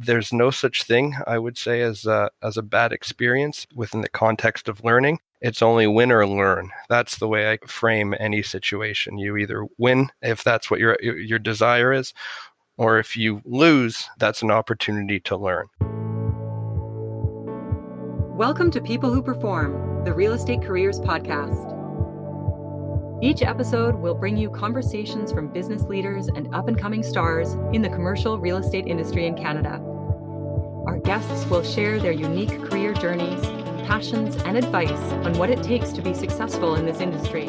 there's no such thing, I would say, as a bad experience within the context of learning. It's only win or learn. That's the way I frame any situation. You either win if that's what your desire is, or if you lose, that's an opportunity to learn. Welcome to People Who Perform, the Real Estate Careers Podcast. Each episode will bring you conversations from business leaders and up-and-coming stars in the commercial real estate industry in Canada. Our guests will share their unique career journeys, passions, and advice on what it takes to be successful in this industry.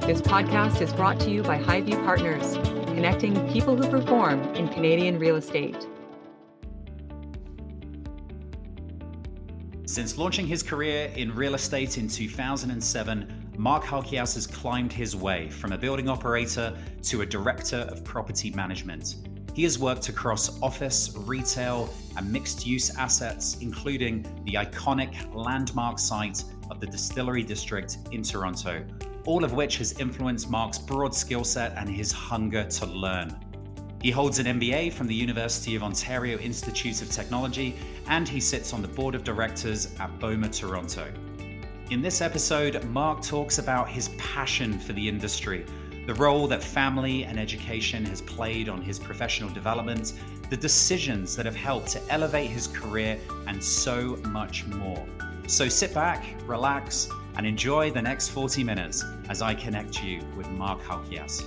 This podcast is brought to you by Highview Partners, connecting people who perform in Canadian real estate. Since launching his career in real estate in 2007, Mark Halkias has climbed his way from a building operator to a director of property management. He has worked across office, retail, and mixed-use assets, including the iconic landmark site of the Distillery District in Toronto, all of which has influenced Mark's broad skill set and his hunger to learn. He holds an MBA from the University of Ontario Institute of Technology, and he sits on the board of directors at BOMA Toronto. In this episode, Mark talks about his passion for the industry, the role that family and education has played on his professional development, the decisions that have helped to elevate his career, and so much more. So sit back, relax, and enjoy the next 40 minutes as I connect you with Mark Halkias.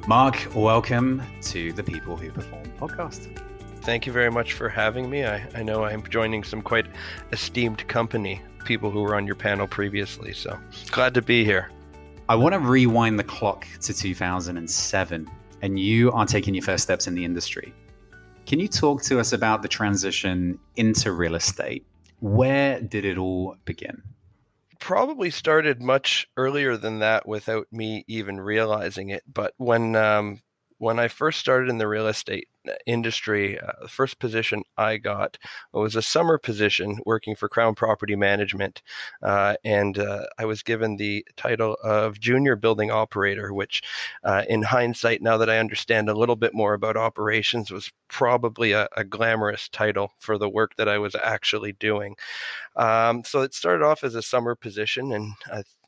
Mark, welcome to the People Who Perform podcast. Thank you very much for having me. I know I'm joining some quite esteemed company, people who were on your panel previously, so glad to be here. I want to rewind the clock to 2007, and you are taking your first steps in the industry. Can you talk to us about the transition into real estate? Where did it all begin? Probably started much earlier than that without me even realizing it, but when I first started in the real estate industry, the first position I got was a summer position working for Crown Property Management, and I was given the title of Junior Building Operator, which in hindsight, now that I understand a little bit more about operations, was probably a glamorous title for the work that I was actually doing. So it started off as a summer position, and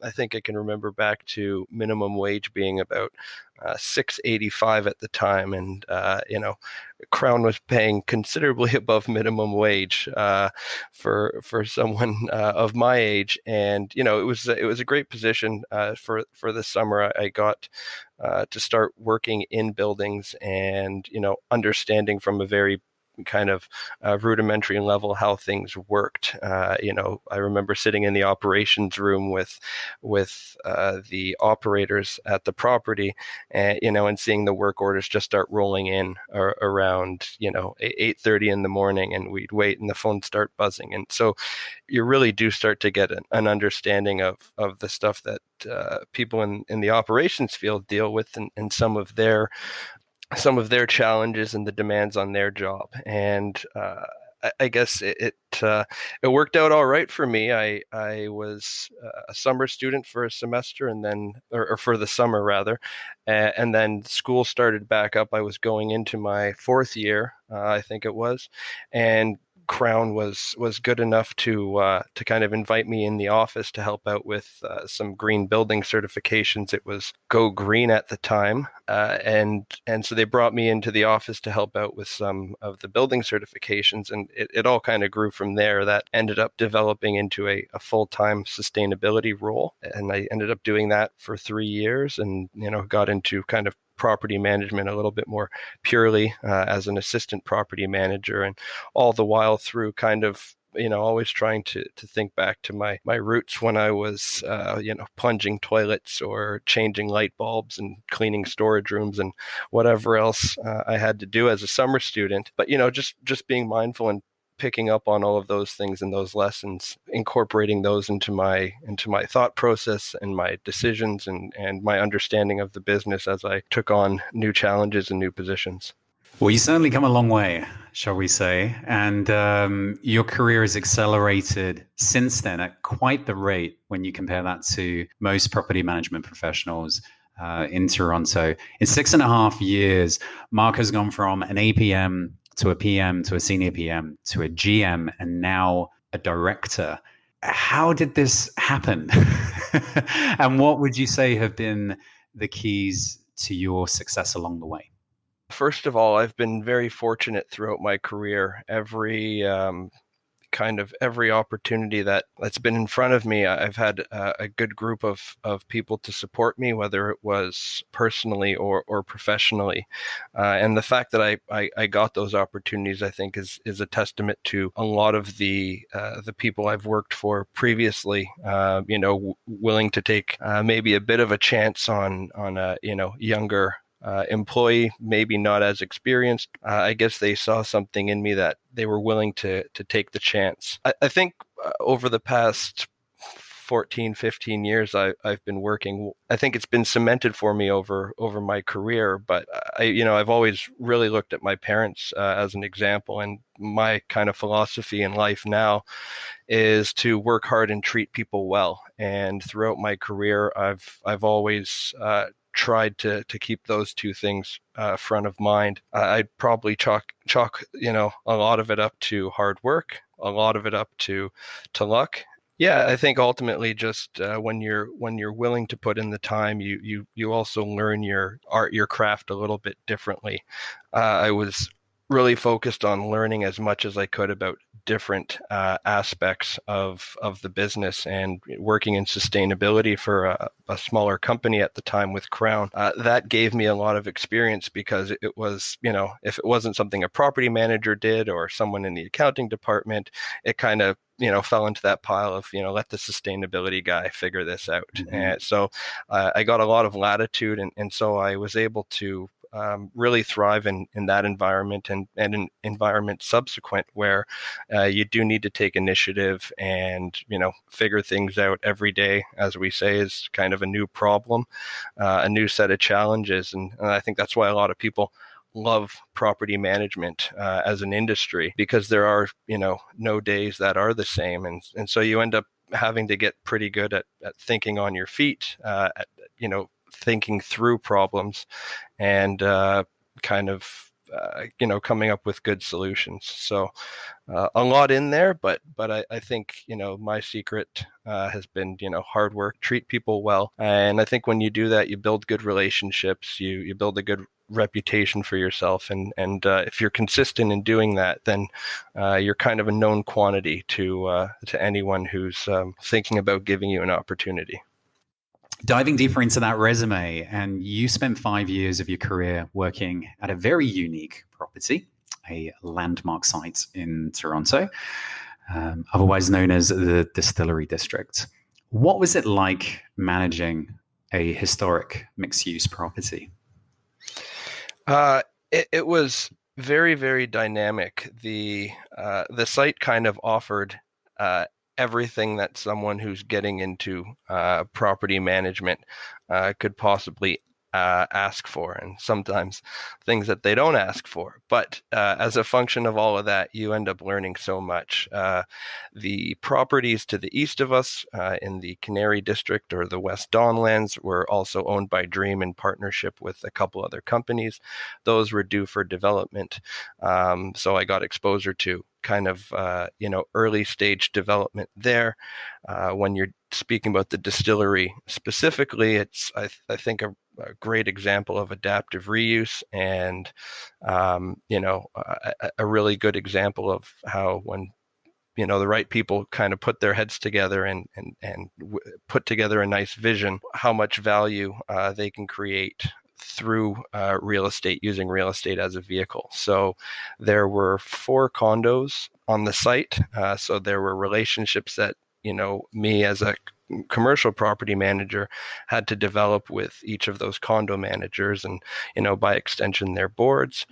I think I can remember back to minimum wage being about $6.85 at the time, and Crown was paying considerably above minimum wage for someone of my age, and it was a great position for the summer. I got to start working in buildings and understanding from a very kind of rudimentary level how things worked. I remember sitting in the operations room with the operators at the property, and seeing the work orders just start rolling in around 8:30 in the morning, and we'd wait and the phone start buzzing. And so you really do start to get an understanding of the stuff that people in the operations field deal with, and some of their challenges and the demands on their job. And I guess it worked out all right for me. I was a summer student for a semester, and then, or for the summer rather, and then school started back up. I was going into my fourth year, I think it was, and Crown was good enough to kind of invite me in the office to help out with some green building certifications. It was Go Green at the time, and so they brought me into the office to help out with some of the building certifications, and it all kind of grew from there. That ended up developing into a full-time sustainability role, and I ended up doing that for 3 years, and got into kind of property management a little bit more purely as an assistant property manager, and all the while through kind of always trying to think back to my roots when I was plunging toilets or changing light bulbs and cleaning storage rooms and whatever else I had to do as a summer student. But just being mindful and picking up on all of those things and those lessons, incorporating those into my thought process and my decisions and my understanding of the business as I took on new challenges and new positions. Well, you certainly come a long way, shall we say, and your career has accelerated since then at quite the rate when you compare that to most property management professionals. in Toronto. In 6.5 years, Mark has gone from an APM to a PM to a senior PM to a GM and now a director. How did this happen? And what would you say have been the keys to your success along the way? First of all, I've been very fortunate throughout my career. Every opportunity that's been in front of me, I've had a good group of people to support me, whether it was personally or professionally. And the fact that I got those opportunities, I think, is a testament to a lot of the people I've worked for previously. Willing to take maybe a bit of a chance on a younger employee, maybe not as experienced. I guess they saw something in me that they were willing to take the chance. I think over the past 14, 15 years I've been working, I think it's been cemented for me over my career, but I've always really looked at my parents as an example, and my kind of philosophy in life now is to work hard and treat people well. And throughout my career, I've always tried to keep those two things front of mind. I'd probably chalk a lot of it up to hard work, a lot of it up to luck. Yeah, I think ultimately just when you're willing to put in the time, you also learn your art, your craft a little bit differently. I was really focused on learning as much as I could about different aspects of the business, and working in sustainability for a smaller company at the time with Crown. That gave me a lot of experience, because it was, if it wasn't something a property manager did or someone in the accounting department, it kind of fell into that pile of, let the sustainability guy figure this out. Mm-hmm. And so I got a lot of latitude, and so I was able to really thrive in that environment and an environment subsequent, where you do need to take initiative and, figure things out every day, as we say, is kind of a new problem, a new set of challenges. And I think that's why a lot of people love property management as an industry, because there are, no days that are the same. And so you end up having to get pretty good at thinking on your feet, thinking through problems, and coming up with good solutions. So a lot in there, but I think, my secret has been, hard work, treat people well. And I think when you do that, you build good relationships, you build a good reputation for yourself. And if you're consistent in doing that, then you're kind of a known quantity to anyone who's thinking about giving you an opportunity. Diving deeper into that resume, and you spent 5 years of your career working at a very unique property, a landmark site in Toronto, otherwise known as the Distillery District. What was it like managing a historic mixed-use property? It was very, very dynamic. The site kind of offered everything that someone who's getting into property management could possibly ask for, and sometimes things that they don't ask for. But as a function of all of that, you end up learning so much. The properties to the east of us in the Canary District, or the West Donlands, were also owned by Dream in partnership with a couple other companies. Those were due for development. So I got exposure to kind of early stage development there. When you're speaking about the distillery specifically, it's I think a great example of adaptive reuse, and a really good example of how, when the right people kind of put their heads together and put together a nice vision, how much value they can create through real estate, using real estate as a vehicle. So there were 4 condos on the site. So there were relationships that, me as a commercial property manager had to develop with each of those condo managers, and, by extension, their boards.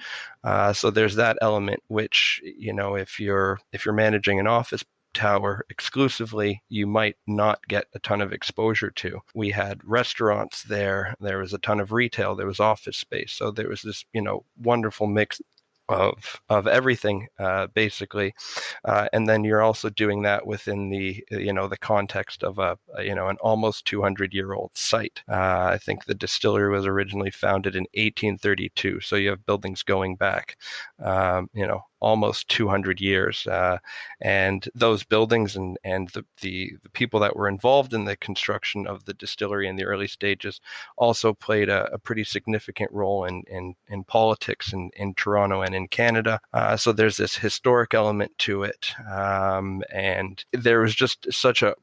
So there's that element, which, if you're managing an office tower exclusively, you might not get a ton of exposure to. We had restaurants there. There was a ton of retail. There was office space. So there was this, wonderful mix of everything, basically, and then you're also doing that within the the context of an almost 200-year-old site. I think the distillery was originally founded in 1832, so you have buildings going back almost 200 years, and those buildings and the people that were involved in the construction of the distillery in the early stages also played a pretty significant role in politics in Toronto and in Canada. So there's this historic element to it, and there was just such a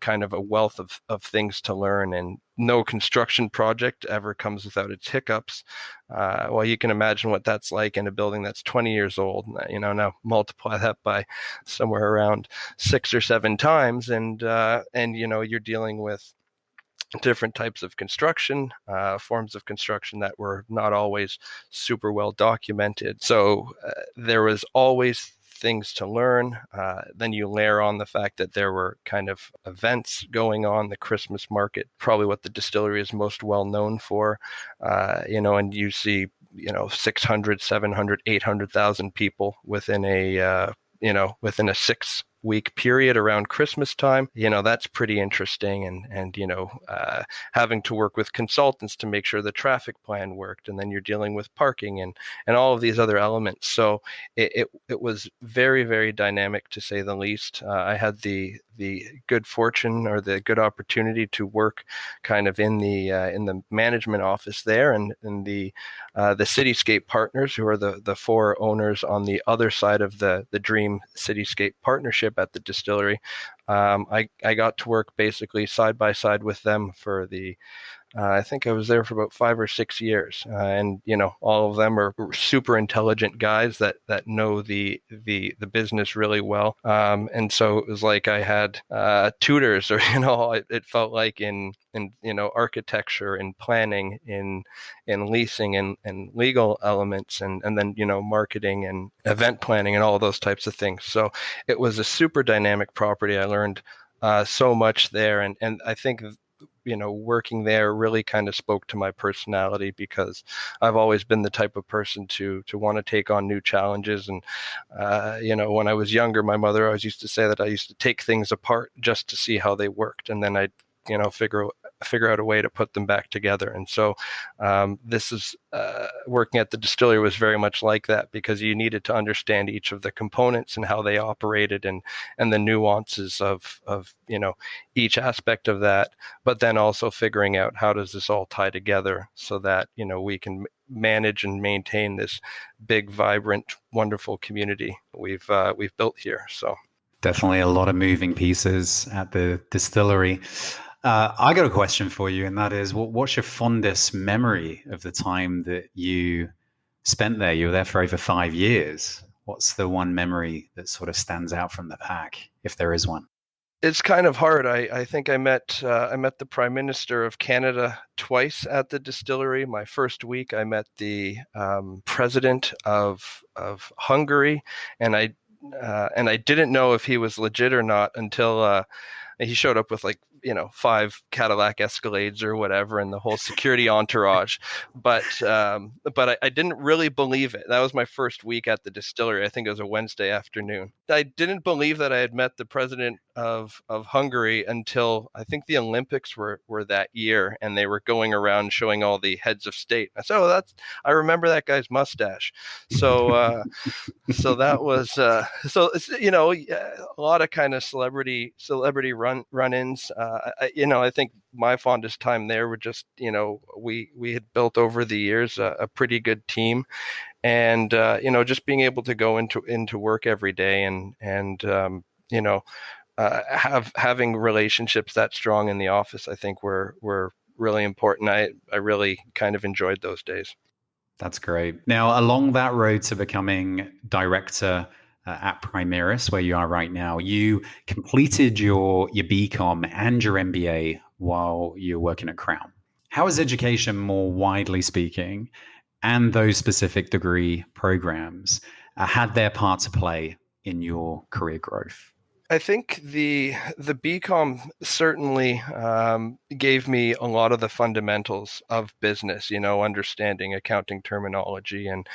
kind of a wealth of things to learn, and no construction project ever comes without its hiccups. Well, you can imagine what that's like in a building that's 20 years old. Now multiply that by somewhere around 6 or 7 times, and you're dealing with different types of construction, forms of construction that were not always super well documented. So there was always things to learn. Then you layer on the fact that there were kind of events going on, the Christmas market, probably what the distillery is most well known for, and you see, 600, 700, 800,000 people within a 6-week period around Christmas time. That's pretty interesting. And having to work with consultants to make sure the traffic plan worked. And then you're dealing with parking and all of these other elements. So it was very, very dynamic, to say the least. I had the good fortune or the good opportunity to work kind of in the management office there, and the Cityscape partners, who are the 4 owners on the other side of the Dream Cityscape partnership at the distillery. I got to work basically side by side with them for I think I was there for about 5 or 6 years, and all of them are super intelligent guys that know the business really well, and so it was like I had tutors, or it felt like in architecture, in planning, in leasing, and legal elements, and then marketing and event planning and all of those types of things. So it was a super dynamic property. I learned so much there, and I think working there really kind of spoke to my personality, because I've always been the type of person to want to take on new challenges. And when I was younger, my mother always used to say that I used to take things apart just to see how they worked, and then I'd figure out a way to put them back together. And so this is working at the distillery was very much like that, because you needed to understand each of the components and how they operated, and the nuances of each aspect of that, but then also figuring out how does this all tie together so that we can manage and maintain this big, vibrant, wonderful community we've built here. So definitely a lot of moving pieces at the distillery. I got a question for you, and that is, what's your fondest memory of the time that you spent there? You were there for over 5 years. What's the one memory that sort of stands out from the pack, if there is one? It's kind of hard. I think I met the Prime Minister of Canada twice at the distillery. My first week, I met the President of Hungary, and I didn't know if he was legit or not until he showed up with 5 Cadillac Escalades or whatever, and the whole security entourage. But I didn't really believe it. That was my first week at the distillery. I think it was a Wednesday afternoon. I didn't believe that I had met the president of Hungary until I think the Olympics were that year, and they were going around showing all the heads of state. I said, "Oh, I remember that guy's mustache." So so that was a lot of kind of celebrity run-ins. I think my fondest time there were just, we had built over the years a pretty good team, and just being able to go into work every day and having relationships that strong in the office, I think were really important. I really kind of enjoyed those days. That's great. Now, along that road to becoming director at Primaris, where you are right now, you completed your BCom and your MBA while you're working at Crown. How has education, more widely speaking, and those specific degree programs had their part to play in your career growth? I think the BCom certainly gave me a lot of the fundamentals of business. Understanding accounting terminology and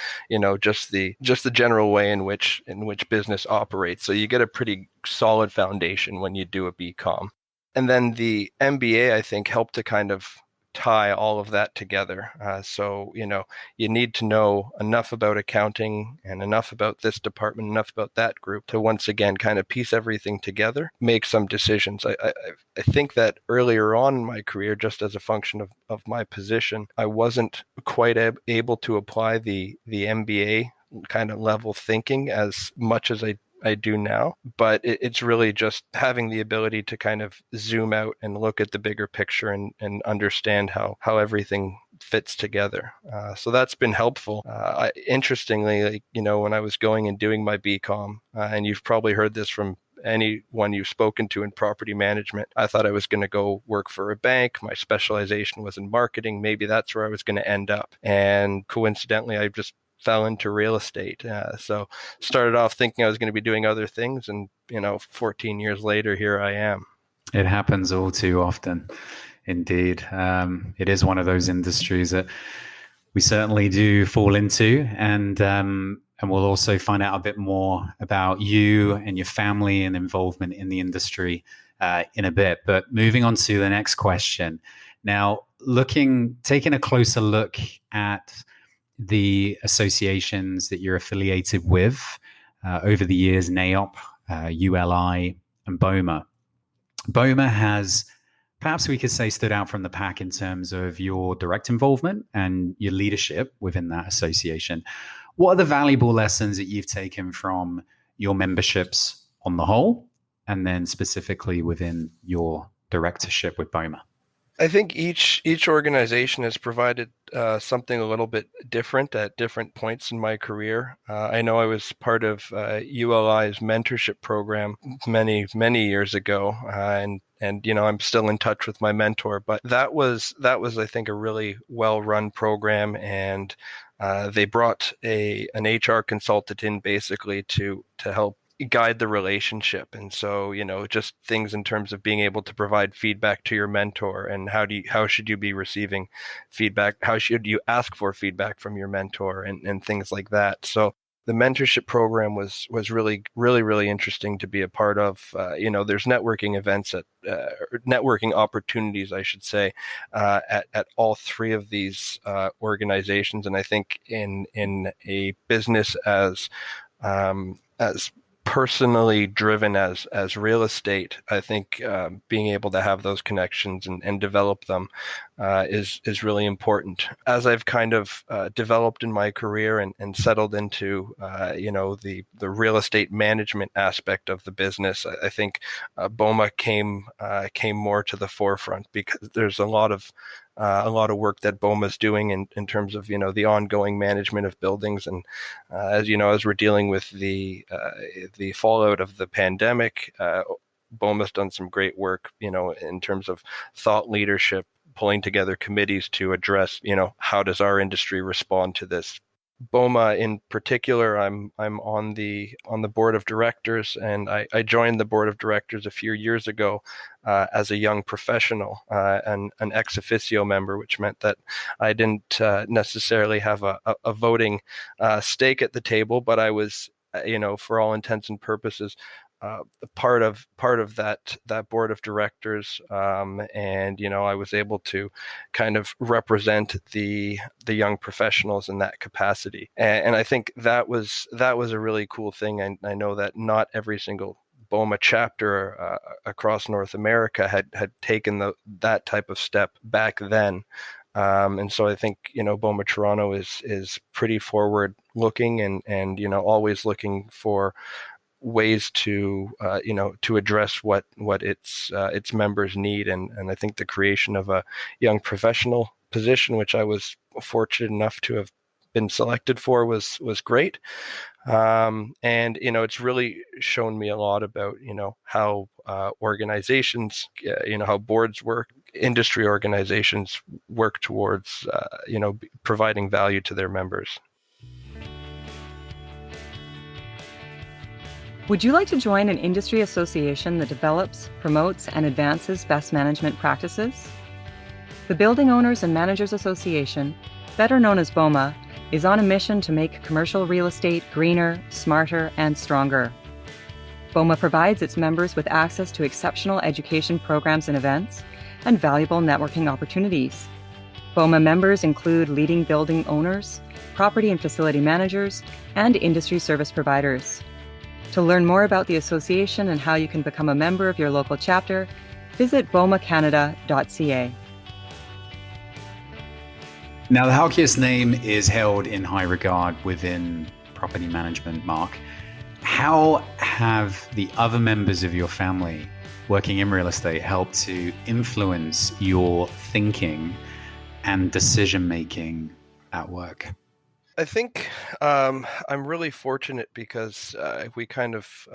just the general way in which business operates. So you get a pretty solid foundation when you do a BCom, and then the MBA I think helped to kind of tie all of that together. So you need to know enough about accounting and enough about this department, enough about that group to once again kind of piece everything together, make some decisions. I think that earlier on in my career, just as a function of my position, I wasn't quite able to apply the MBA kind of level thinking as much as I do now, but it's really just having the ability to kind of zoom out and look at the bigger picture and understand how everything fits together. So that's been helpful. Interestingly, when I was going and doing my BCom, and you've probably heard this from anyone you've spoken to in property management, I thought I was going to go work for a bank. My specialization was in marketing. Maybe that's where I was going to end up. And coincidentally, I just fell into real estate. So started off thinking I was going to be doing other things, and 14 years later, here I am. It happens all too often, indeed. It is one of those industries that we certainly do fall into, and we'll also find out a bit more about you and your family and involvement in the industry in a bit. But moving on to the next question. Now, taking a closer look at the associations that you're affiliated with over the years, NAIOP, ULI, and BOMA. BOMA has, perhaps we could say, stood out from the pack in terms of your direct involvement and your leadership within that association. What are the valuable lessons that you've taken from your memberships on the whole, and then specifically within your directorship with BOMA? I think each organization has provided something a little bit different at different points in my career. I know I was part of ULI's mentorship program many years ago, and I'm still in touch with my mentor. But that was I think a really well run program, and they brought an HR consultant in basically to help guide the relationship. And so, just things in terms of being able to provide feedback to your mentor, and how should you be receiving feedback? How should you ask for feedback from your mentor, and things like that. So the mentorship program was really interesting to be a part of. There's networking events networking opportunities, I should say, at all three of these organizations. And I think in a business as personally driven as real estate, I think being able to have those connections and develop them is really important. As I've kind of developed in my career and settled into the real estate management aspect of the business, I think BOMA came more to the forefront, because there's a lot of work that BOMA is doing in terms of the ongoing management of buildings, and as we're dealing with the fallout of the pandemic, BOMA's done some great work in terms of thought leadership, pulling together committees to address how does our industry respond to this. BOMA in particular, I'm on the board of directors, and I joined the board of directors a few years ago as a young professional and an ex officio member, which meant that I didn't necessarily have a voting stake at the table, but I was, for all intents and purposes, part of that board of directors, and I was able to kind of represent the young professionals in that capacity, and I think that was a really cool thing. And I know that not every single BOMA chapter across North America had taken that type of step back then. And so I think BOMA Toronto is pretty forward looking, and always looking for ways to address what its members need, and I think the creation of a young professional position, which I was fortunate enough to have been selected for, was great. And it's really shown me a lot about how organizations, how boards work, industry organizations work towards providing value to their members. Would you like to join an industry association that develops, promotes, and advances best management practices? The Building Owners and Managers Association, better known as BOMA, is on a mission to make commercial real estate greener, smarter, and stronger. BOMA provides its members with access to exceptional education programs and events and valuable networking opportunities. BOMA members include leading building owners, property and facility managers, and industry service providers. To learn more about the association and how you can become a member of your local chapter, visit bomacanada.ca. Now, the Halkias name is held in high regard within property management, Mark. How have the other members of your family working in real estate helped to influence your thinking and decision-making at work? I think I'm really fortunate because we kind of,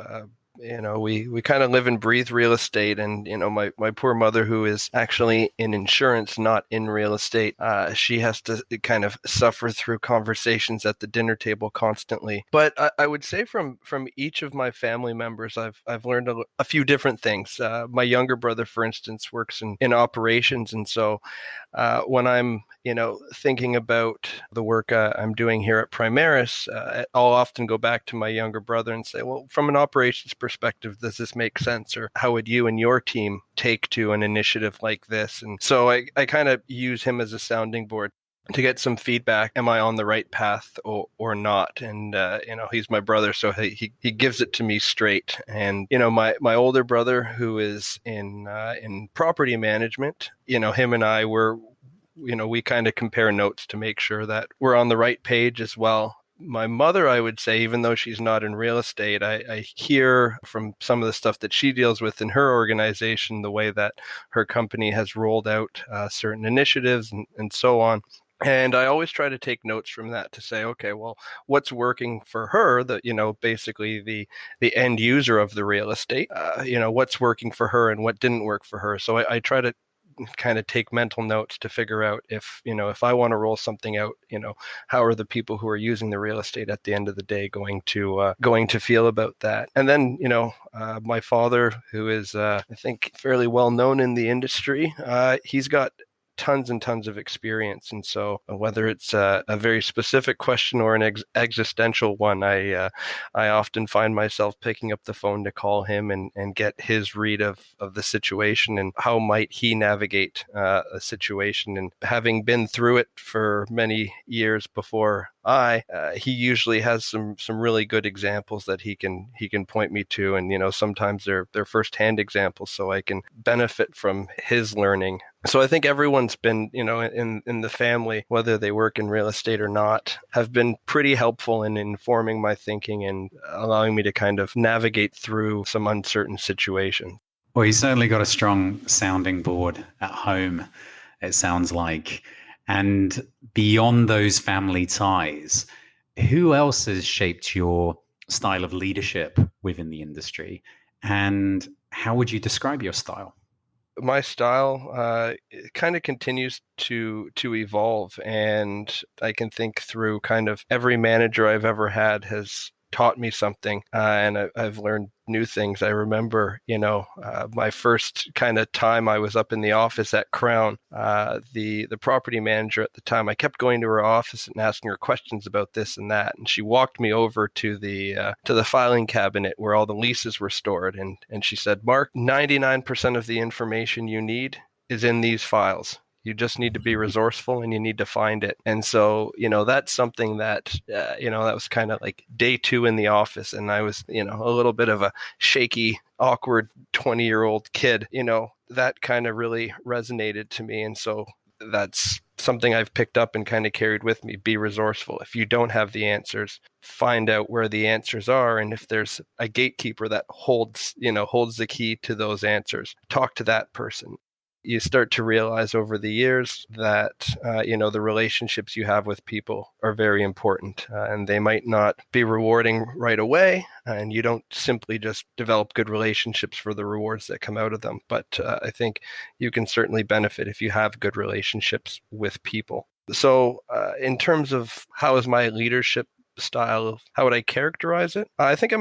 we kind of live and breathe real estate. And, my poor mother, who is actually in insurance, not in real estate, she has to kind of suffer through conversations at the dinner table constantly. But I would say from each of my family members, I've learned a few different things. My younger brother, for instance, works in operations. And so when I'm thinking about the work I'm doing here at Primaris, I'll often go back to my younger brother and say, well, from an operations perspective, does this make sense? Or how would you and your team take to an initiative like this? And so I kind of use him as a sounding board to get some feedback. Am I on the right path or not? And, he's my brother, so he gives it to me straight. And, my older brother, who is in property management, him and I we kind of compare notes to make sure that we're on the right page as well. My mother, I would say, even though she's not in real estate, I hear from some of the stuff that she deals with in her organization, the way that her company has rolled out certain initiatives and so on. And I always try to take notes from that to say, okay, well, what's working for her, basically the end user of the real estate, what's working for her and what didn't work for her. So I try to kind of take mental notes to figure out if I want to roll something out, how are the people who are using the real estate at the end of the day going to feel about that? And then, my father, who is, I think, fairly well known in the industry, he's got tons and tons of experience. And so whether it's a very specific question or an existential one, I often find myself picking up the phone to call him and get his read of the situation and how might he navigate a situation. And having been through it for many years before he usually has some really good examples that he can point me to. And, sometimes they're firsthand examples, so I can benefit from his learning. So I think everyone's been, in the family, whether they work in real estate or not, have been pretty helpful in informing my thinking and allowing me to kind of navigate through some uncertain situations. Well, you certainly got a strong sounding board at home, it sounds like. And beyond those family ties, who else has shaped your style of leadership within the industry? And how would you describe your style? My style kind of continues to evolve, and I can think through kind of every manager I've ever had has taught me something, and I've learned new things. I remember, my first kind of time I was up in the office at Crown, the property manager at the time, I kept going to her office and asking her questions about this and that, and she walked me over to the filing cabinet where all the leases were stored, and she said, "Mark, 99% of the information you need is in these files. You just need to be resourceful and you need to find it." And so, that's something that, that was kind of like day 2 in the office. And I was, a little bit of a shaky, awkward 20-year-old kid, that kind of really resonated to me. And so that's something I've picked up and kind of carried with me. Be resourceful. If you don't have the answers, find out where the answers are. And if there's a gatekeeper that holds the key to those answers, talk to that person. You start to realize over the years that, the relationships you have with people are very important, and they might not be rewarding right away. And you don't simply just develop good relationships for the rewards that come out of them. But I think you can certainly benefit if you have good relationships with people. So in terms of how has my leadership style, how would I characterize it? I think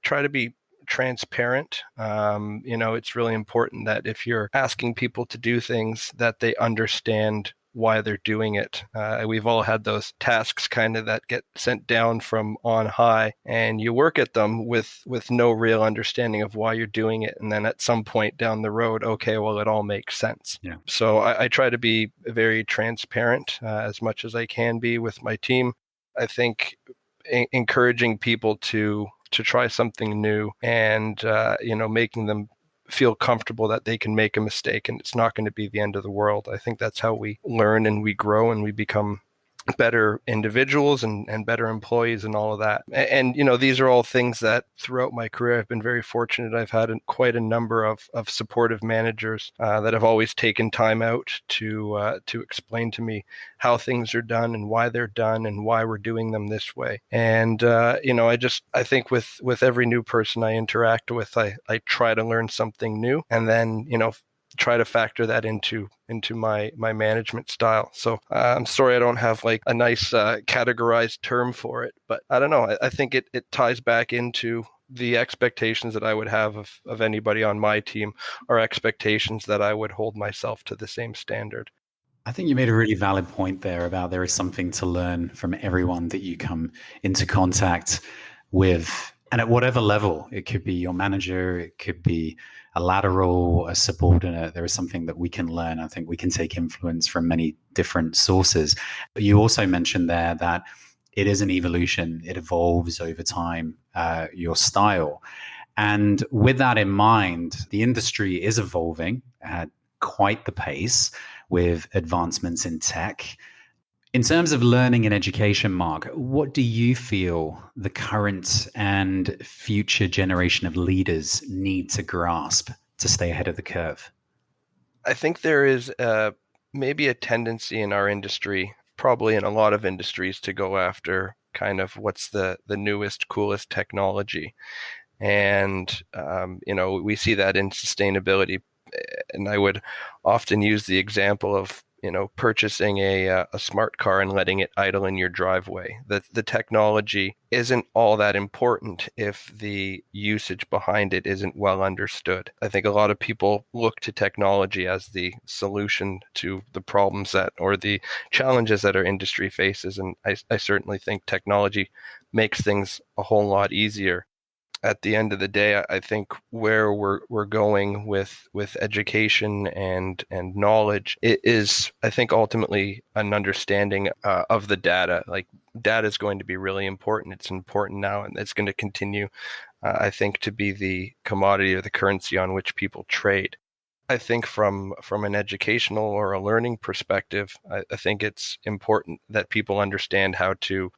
try to be transparent. It's really important that if you're asking people to do things, that they understand why they're doing it. We've all had those tasks kind of that get sent down from on high, and you work at them with no real understanding of why you're doing it. And then at some point down the road, okay, well, it all makes sense. Yeah. So I try to be very transparent as much as I can be with my team. I think encouraging people to try something new and, making them feel comfortable that they can make a mistake and it's not going to be the end of the world. I think that's how we learn and we grow and we become better individuals and better employees and all of that. And, these are all things that throughout my career, I've been very fortunate. I've had quite a number of supportive managers that have always taken time out to explain to me how things are done and why they're done and why we're doing them this way. And, I think with every new person I interact with, I try to learn something new and then, try to factor that into my management style. So I'm sorry I don't have like a nice categorized term for it, but I don't know. I think it ties back into the expectations that I would have of anybody on my team, or expectations that I would hold myself to the same standard. I think you made a really valid point there about there is something to learn from everyone that you come into contact with. And at whatever level, it could be your manager, it could be a lateral, a subordinate, there is something that we can learn. I think we can take influence from many different sources. But you also mentioned there that it is an evolution. It evolves over time, your style. And with that in mind, the industry is evolving at quite the pace with advancements in tech. In terms of learning and education, Mark, what do you feel the current and future generation of leaders need to grasp to stay ahead of the curve? I think there is maybe a tendency in our industry, probably in a lot of industries, to go after kind of what's the newest, coolest technology. And, we see that in sustainability. And I would often use the example of purchasing a smart car and letting it idle in your driveway. The technology isn't all that important if the usage behind it isn't well understood. I think a lot of people look to technology as the solution to the problems or the challenges that our industry faces. And I certainly think technology makes things a whole lot easier. At the end of the day, I think where we're going with education and knowledge, it is, I think, ultimately an understanding of the data. Like, data is going to be really important. It's important now, and it's going to continue, I think, to be the commodity or the currency on which people trade. I think from an educational or a learning perspective, I think it's important that people understand how to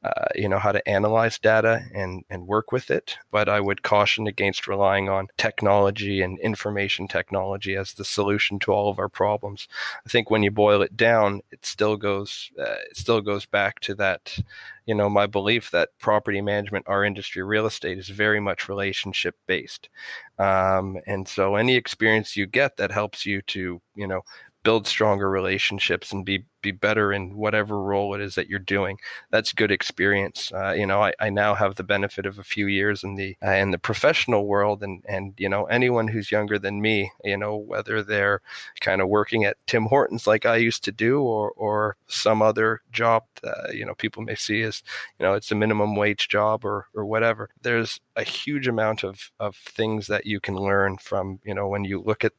analyze data and work with it. But I would caution against relying on technology and information technology as the solution to all of our problems. I think when you boil it down, it still goes back to that. My belief that property management, our industry, real estate, is very much relationship based. And so any experience you get that helps you to, build stronger relationships and be better in whatever role it is that you're doing, that's good experience. I now have the benefit of a few years in the professional world, and anyone who's younger than me, whether they're kind of working at Tim Hortons like I used to do, or some other job, people may see as, it's a minimum wage job or whatever. There's a huge amount of things that you can learn from, when you look at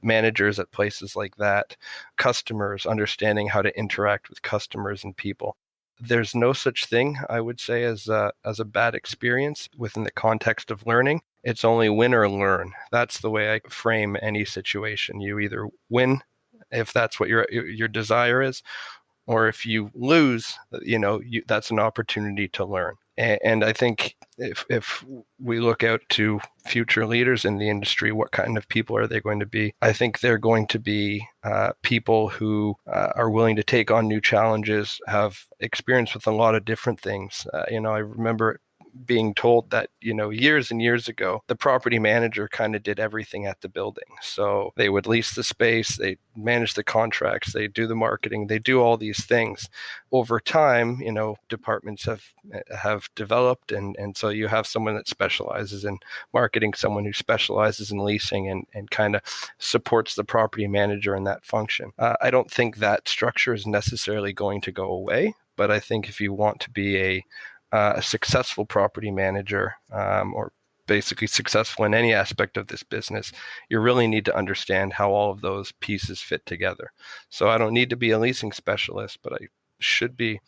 managers at places like that, customers, understanding how to interact with customers and people. There's no such thing, I would say, as a bad experience within the context of learning. It's only win or learn. That's the way I frame any situation. You either win, if that's what your desire is, or if you lose, that's an opportunity to learn. And I think if we look out to future leaders in the industry, what kind of people are they going to be? I think they're going to be people who are willing to take on new challenges, have experience with a lot of different things. I remember being told that, years and years ago, the property manager kind of did everything at the building. So they would lease the space, they manage the contracts, they do the marketing, they do all these things. Over time, departments have developed, and so you have someone that specializes in marketing, someone who specializes in leasing, and kind of supports the property manager in that function. I don't think that structure is necessarily going to go away, but I think if you want to be a successful property manager, or basically successful in any aspect of this business, you really need to understand how all of those pieces fit together. So I don't need to be a leasing specialist, but I should be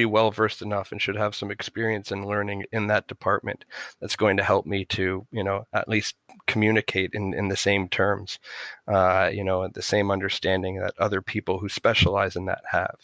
well versed enough and should have some experience in learning in that department that's going to help me to, at least communicate in the same terms, the same understanding that other people who specialize in that have.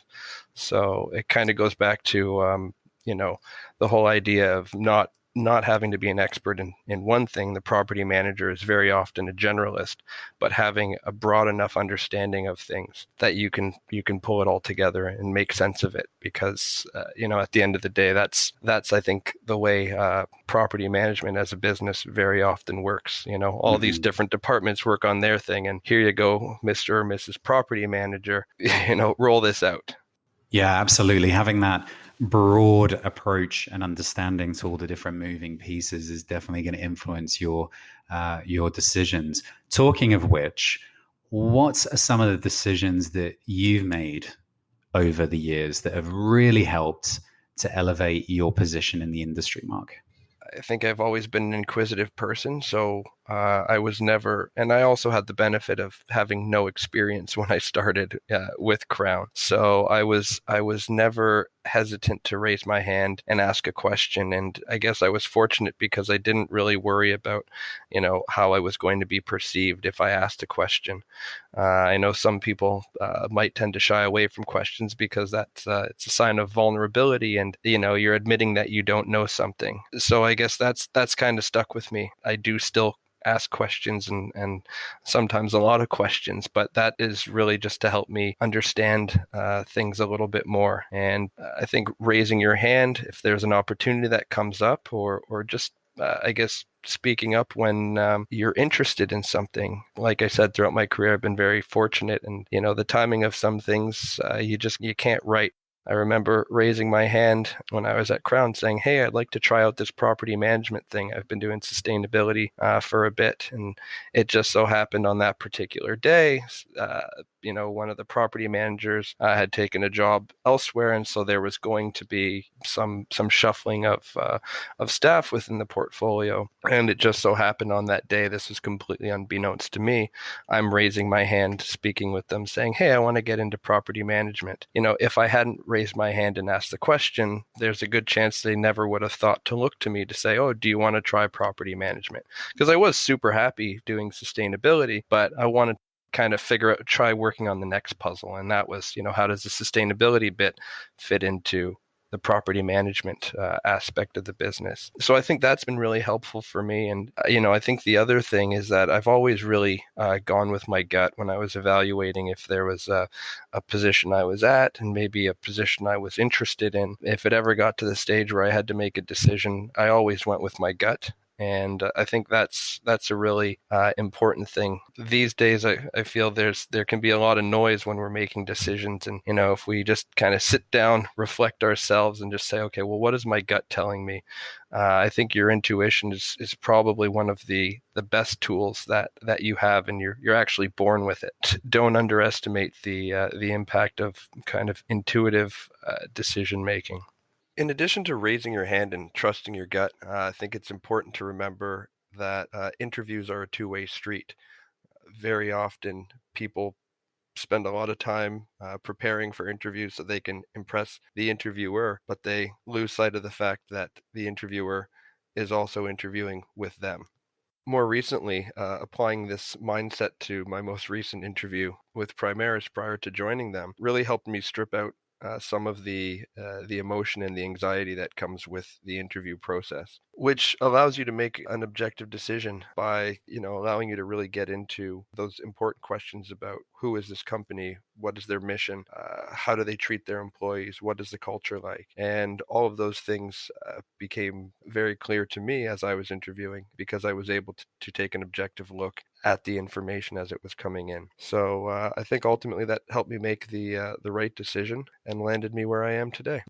So it kind of goes back to, the whole idea of not having to be an expert in one thing. The property manager is very often a generalist, but having a broad enough understanding of things that you can pull it all together and make sense of it. Because at the end of the day, that's I think the way property management as a business very often works. All these different departments work on their thing, and here you go, Mr. or Mrs. Property Manager, roll this out. Yeah, absolutely. Having that broad approach and understanding to all the different moving pieces is definitely going to influence your decisions. Talking of which, what are some of the decisions that you've made over the years that have really helped to elevate your position in the industry, Mark? I think I've always been an inquisitive person, so I was never, and I also had the benefit of having no experience when I started with Crown. So I was never hesitant to raise my hand and ask a question. And I guess I was fortunate because I didn't really worry about, how I was going to be perceived if I asked a question. I know some people might tend to shy away from questions because that's it's a sign of vulnerability, and you're admitting that you don't know something. So I guess that's kind of stuck with me. I do still ask questions, and sometimes a lot of questions, but that is really just to help me understand things a little bit more. And I think raising your hand if there's an opportunity that comes up, or just I guess speaking up when you're interested in something. Like I said, throughout my career, I've been very fortunate, and the timing of some things you can't write. I remember raising my hand when I was at Crown saying, hey, I'd like to try out this property management thing. I've been doing sustainability for a bit. And it just so happened on that particular day, one of the property managers had taken a job elsewhere. And so there was going to be some shuffling of staff within the portfolio. And it just so happened on that day, this was completely unbeknownst to me, I'm raising my hand, speaking with them, saying, hey, I want to get into property management. If I hadn't raised my hand and asked the question, there's a good chance they never would have thought to look to me to say, oh, do you want to try property management? Because I was super happy doing sustainability, but I wanted to kind of try working on the next puzzle. And that was, how does the sustainability bit fit into the property management aspect of the business? So I think that's been really helpful for me. And, I think the other thing is that I've always really gone with my gut when I was evaluating if there was a position I was at and maybe a position I was interested in. If it ever got to the stage where I had to make a decision, I always went with my gut. And I think that's a really important thing. These days, I feel there can be a lot of noise when we're making decisions. And, if we just kind of sit down, reflect ourselves, and just say, okay, well, what is my gut telling me? I think your intuition is probably one of the best tools that you have, and you're actually born with it. Don't underestimate the impact of kind of intuitive decision making. In addition to raising your hand and trusting your gut, I think it's important to remember that interviews are a two-way street. Very often, people spend a lot of time preparing for interviews so they can impress the interviewer, but they lose sight of the fact that the interviewer is also interviewing with them. More recently, applying this mindset to my most recent interview with Primaris prior to joining them really helped me strip out some of the emotion and the anxiety that comes with the interview process, which allows you to make an objective decision by, allowing you to really get into those important questions about who is this company, what is their mission, how do they treat their employees, what is the culture like, and all of those things became very clear to me as I was interviewing, because I was able to take an objective look at the information as it was coming in. So I think ultimately that helped me make the right decision and landed me where I am today.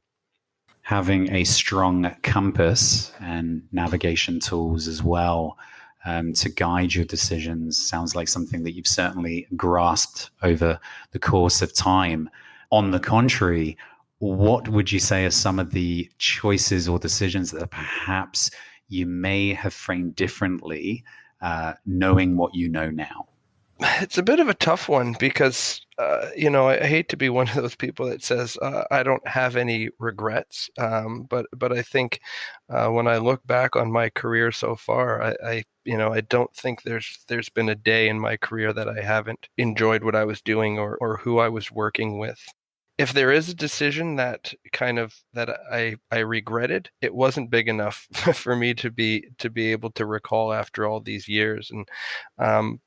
Having a strong compass and navigation tools as well to guide your decisions sounds like something that you've certainly grasped over the course of time. On the contrary, what would you say are some of the choices or decisions that perhaps you may have framed differently, knowing what you know now? It's a bit of a tough one because, I hate to be one of those people that says I don't have any regrets. But I think when I look back on my career so far, I don't think there's been a day in my career that I haven't enjoyed what I was doing or who I was working with. If there is a decision that I regretted, it wasn't big enough for me to be able to recall after all these years. And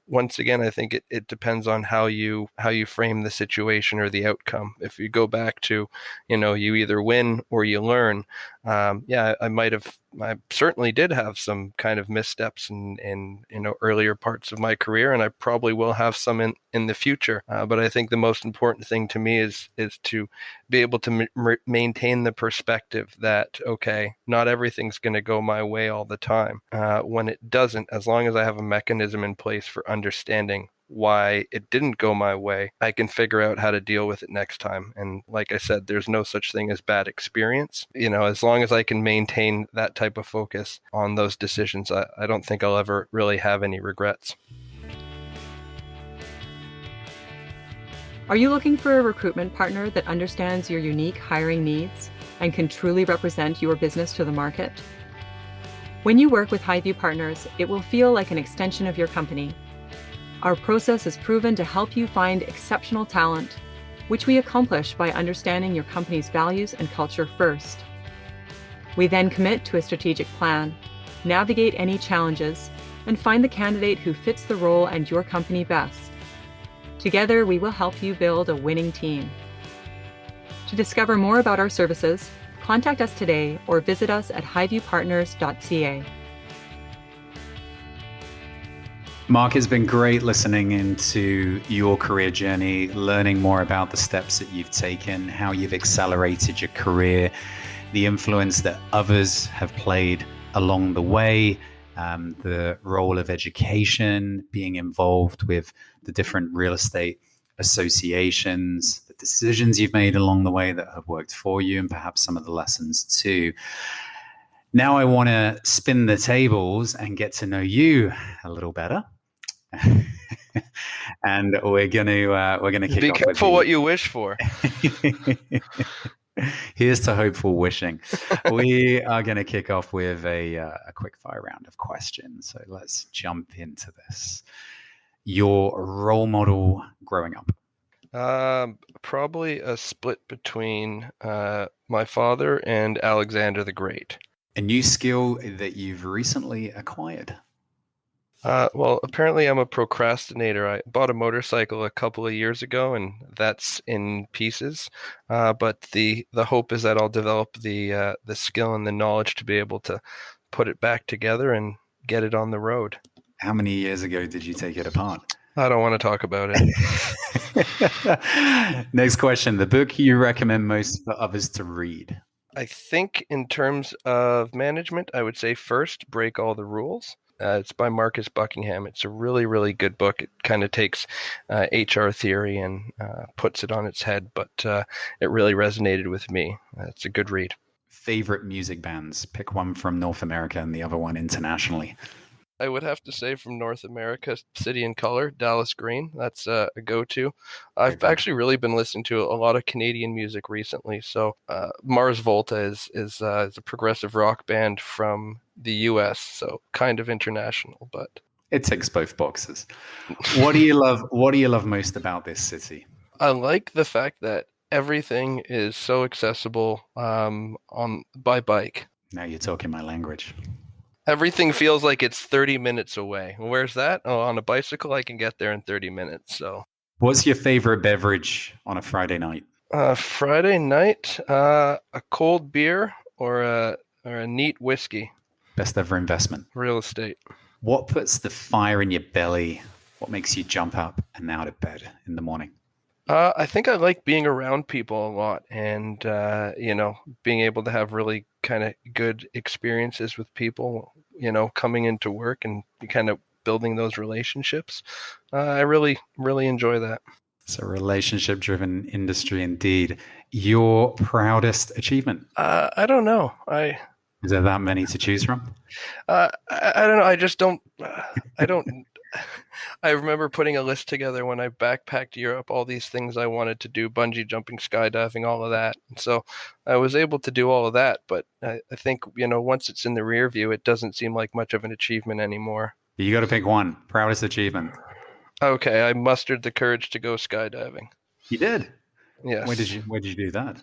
once again, I think it depends on how you frame the situation or the outcome. If you go back to, you either win or you learn. I certainly did have some kind of missteps in earlier parts of my career, and I probably will have some in the future. But I think the most important thing to me is to be able to maintain the perspective that, okay, not everything's going to go my way all the time. When it doesn't, as long as I have a mechanism in place for understanding why it didn't go my way, I can figure out how to deal with it next time. And like I said, there's no such thing as bad experience. As long as I can maintain that type of focus on those decisions, I don't think I'll ever really have any regrets. Are you looking for a recruitment partner that understands your unique hiring needs and can truly represent your business to the market? When you work with Highview Partners, it will feel like an extension of your company. Our process is proven to help you find exceptional talent, which we accomplish by understanding your company's values and culture first. We then commit to a strategic plan, navigate any challenges, and find the candidate who fits the role and your company best. Together, we will help you build a winning team. To discover more about our services, contact us today or visit us at highviewpartners.ca. Mark, it's been great listening into your career journey, learning more about the steps that you've taken, how you've accelerated your career, the influence that others have played along the way, the role of education, being involved with the different real estate associations, the decisions you've made along the way that have worked for you, and perhaps some of the lessons too. Now I want to spin the tables and get to know you a little better. And we're gonna kick off. Be careful what you wish for. Here's to hopeful wishing. We are going to kick off with a quick fire round of questions. So let's jump into this. Your role model growing up? Probably a split between my father and Alexander the Great. A new skill that you've recently acquired? Well, apparently I'm a procrastinator. I bought a motorcycle a couple of years ago, and that's in pieces. But the hope is that I'll develop the skill and the knowledge to be able to put it back together and get it on the road. How many years ago did you take it apart? I don't want to talk about it. Next question. The book you recommend most for others to read? I think in terms of management, I would say first, Break All the Rules. It's by Marcus Buckingham. It's a really, really good book. It kind of takes HR theory and puts it on its head, but it really resonated with me. It's a good read. Favorite music bands? Pick one from North America and the other one internationally. I would have to say from North America, City and Colour, Dallas Green. That's a go-to. I've actually really been listening to a lot of Canadian music recently. So Mars Volta is a progressive rock band from the U.S., so kind of international, but it ticks both boxes. What do you love? What do you love most about this city? I like the fact that everything is so accessible by bike. Now you're talking my language. Everything feels like it's 30 minutes away. Where's that? Oh, on a bicycle, I can get there in 30 minutes. So, what's your favorite beverage on a Friday night? Friday night, a cold beer or a neat whiskey. Best ever investment. Real estate. What puts the fire in your belly? What makes you jump up and out of bed in the morning? I think I like being around people a lot, and being able to have really kind of good experiences with people, coming into work and kind of building those relationships. I really, really enjoy that. It's a relationship-driven industry indeed. Your proudest achievement? I don't know. Is there that many to choose from? I don't know. I just don't. I don't. I remember putting a list together when I backpacked Europe, all these things I wanted to do, bungee jumping, skydiving, all of that. And so I was able to do all of that. But I think, once it's in the rear view, it doesn't seem like much of an achievement anymore. You got to pick one. Proudest achievement. Okay, I mustered the courage to go skydiving. You did? Yes. Where did you do that?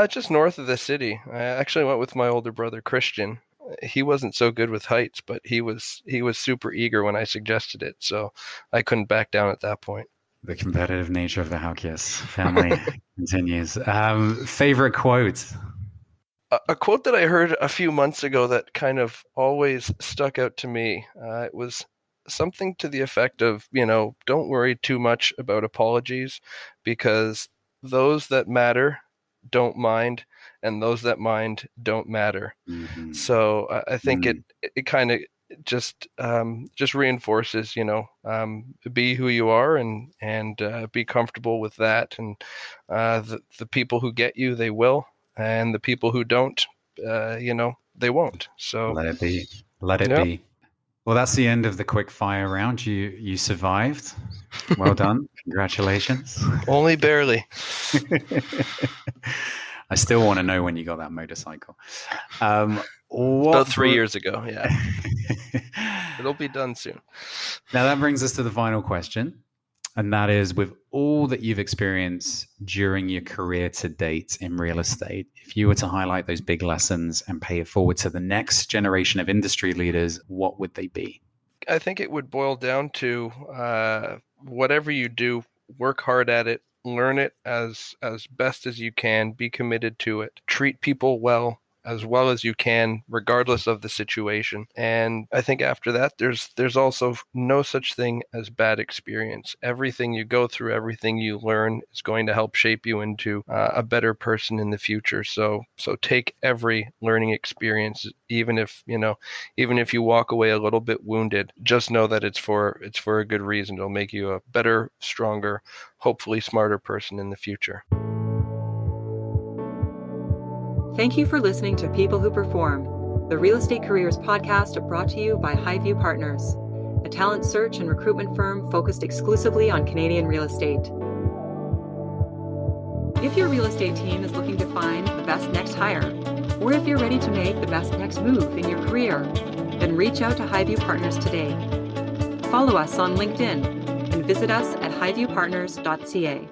Just north of the city. I actually went with my older brother, Christian. He wasn't so good with heights, but he was super eager when I suggested it, so I couldn't back down at that point. The competitive nature of the Halkias family continues. Favorite quote? A quote that I heard a few months ago that kind of always stuck out to me. It was something to the effect of, don't worry too much about apologies, because those that matter don't mind, and those that mind don't matter. Mm-hmm. So I think it kind of just reinforces, be who you are and be comfortable with that. And the people who get you, they will, and the people who don't, they won't. So let it be. Let it be. Well, that's the end of the quick fire round. You survived. Well done. Congratulations. Only barely. I still want to know when you got that motorcycle. About 3 years ago, yeah. It'll be done soon. Now that brings us to the final question, and that is, with all that you've experienced during your career to date in real estate, if you were to highlight those big lessons and pay it forward to the next generation of industry leaders, what would they be? I think it would boil down to whatever you do, work hard at it, learn it as best as you can, be committed to it, treat people well as you can, regardless of the situation. And I think after that, there's also no such thing as bad experience. Everything you go through, everything you learn is going to help shape you into a better person in the future. So take every learning experience, even if you walk away a little bit wounded, just know that it's for a good reason. It'll make you a better, stronger, hopefully smarter person in the future. Thank you for listening to People Who Perform, the Real Estate Careers podcast brought to you by Highview Partners, a talent search and recruitment firm focused exclusively on Canadian real estate. If your real estate team is looking to find the best next hire, or if you're ready to make the best next move in your career, then reach out to Highview Partners today. Follow us on LinkedIn and visit us at highviewpartners.ca.